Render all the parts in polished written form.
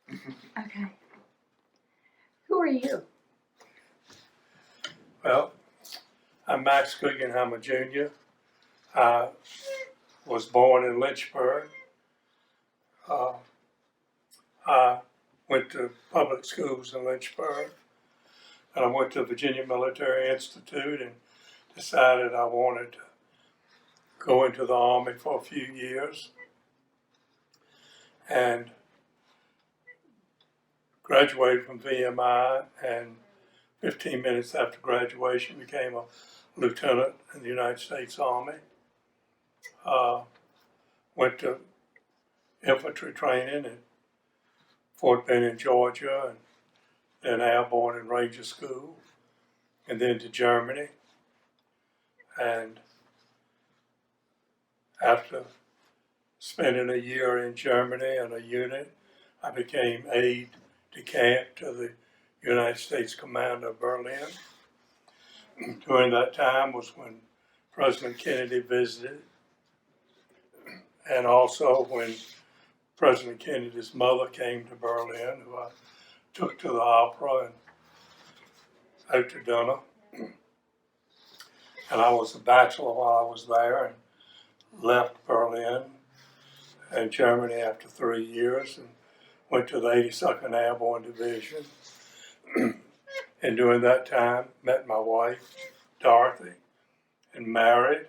Okay. Who are you? Well, I'm Max Guggenheimer Jr. I was born in Lynchburg. Uh, I went to public schools in Lynchburg, and I went to Virginia Military Institute and decided I wanted to go into the Army for a few years, and graduated from VMI, and 15 minutes after graduation became a lieutenant in the United States Army. Went to infantry training at Fort Benning, Georgia, and then airborne and Ranger School, and then to Germany. And after spending a year in Germany in a unit, I became aide de camp to the United States Commander of Berlin. During that time was when President Kennedy visited, and also when President Kennedy's mother came to Berlin, who I took to the opera and out to dinner. And I was a bachelor while I was there, and left Berlin and Germany after 3 years and went to the 82nd Airborne Division. And during that time, met my wife, Dorothy, and married,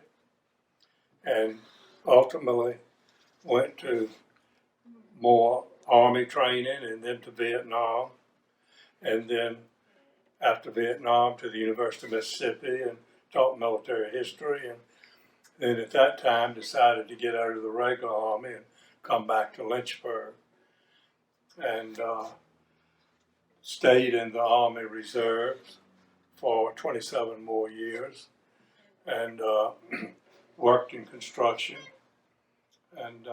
and ultimately went to more Army training and then to Vietnam. And then after Vietnam to the University of Mississippi and taught military history. And then at that time decided to get out of the regular Army and come back to Lynchburg. And stayed in the Army Reserves for 27 more years, and worked in construction, and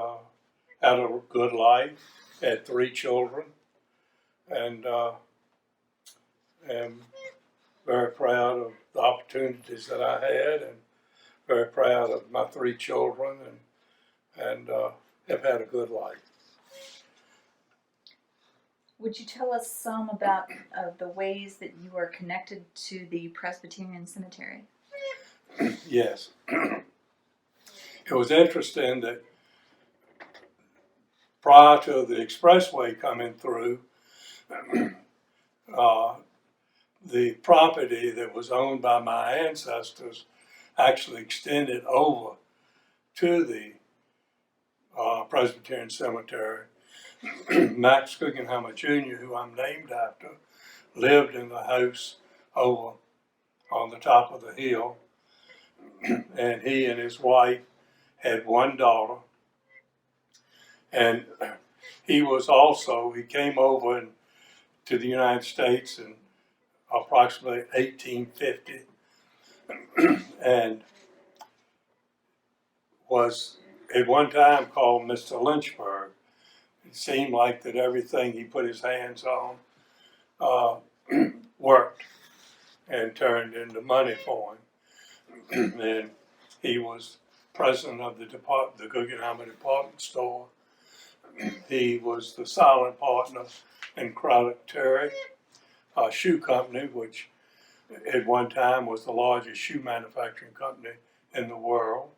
had a good life, had 3 children, and am very proud of the opportunities that I had, and very proud of my 3 children, and have had a good life. Would you tell us some about the ways that you are connected to the Presbyterian Cemetery? Yes. It was interesting that prior to the expressway coming through, the property that was owned by my ancestors actually extended over to the Presbyterian Cemetery. Max Guggenheimer Jr., who I'm named after, lived in the house over on the top of the hill, and he and his wife had 1 daughter. And he came over to the United States in approximately 1850, and was at one time called Mr. Lynchburg. It seemed like that everything he put his hands on worked and turned into money for him. And he was president of the Guggenheimer department store. He was the silent partner in Craddock Terry, a shoe company, which at one time was the largest shoe manufacturing company in the world.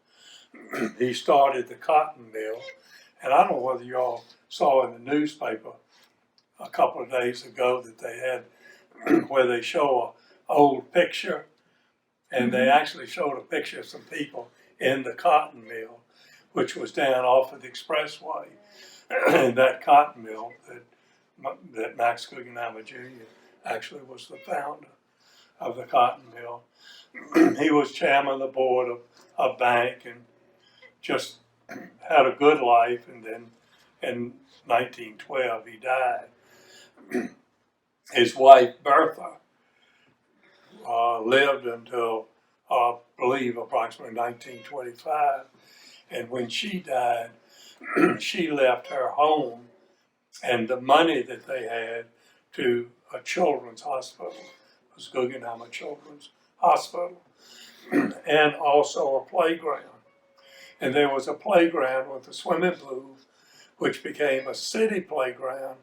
He started the cotton mill, and I don't know whether y'all saw in the newspaper a couple of days ago that they had where they show an old picture, and they actually showed a picture of some people in the cotton mill, which was down off of the expressway. And that cotton mill that Max Guggenheimer Jr. actually was the founder of the cotton mill. He was chairman of the board of a bank and just had a good life, and then in 1912 he died. His wife Bertha lived until I believe approximately 1925, and when she died, she left her home and the money that they had to a children's hospital. It was Guggenheimer Children's Hospital, and also a playground. And there was a playground with a swimming pool, which became a city playground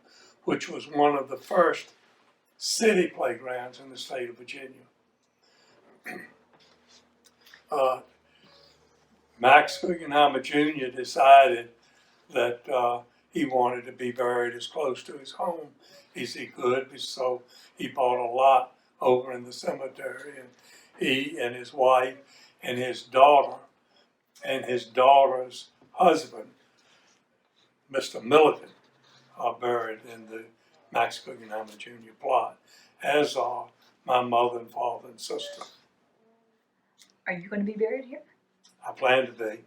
which was one of the first city playgrounds in the state of Virginia. Max Guggenheimer Jr. decided that he wanted to be buried as close to his home as he could, so he bought a lot over in the cemetery, and he and his wife and his daughter and his daughter's husband, Mr. Milligan, are buried in the Max Guggenheimer Jr. plot, as are my mother and father and sister. Are you going to be buried here? I plan to be.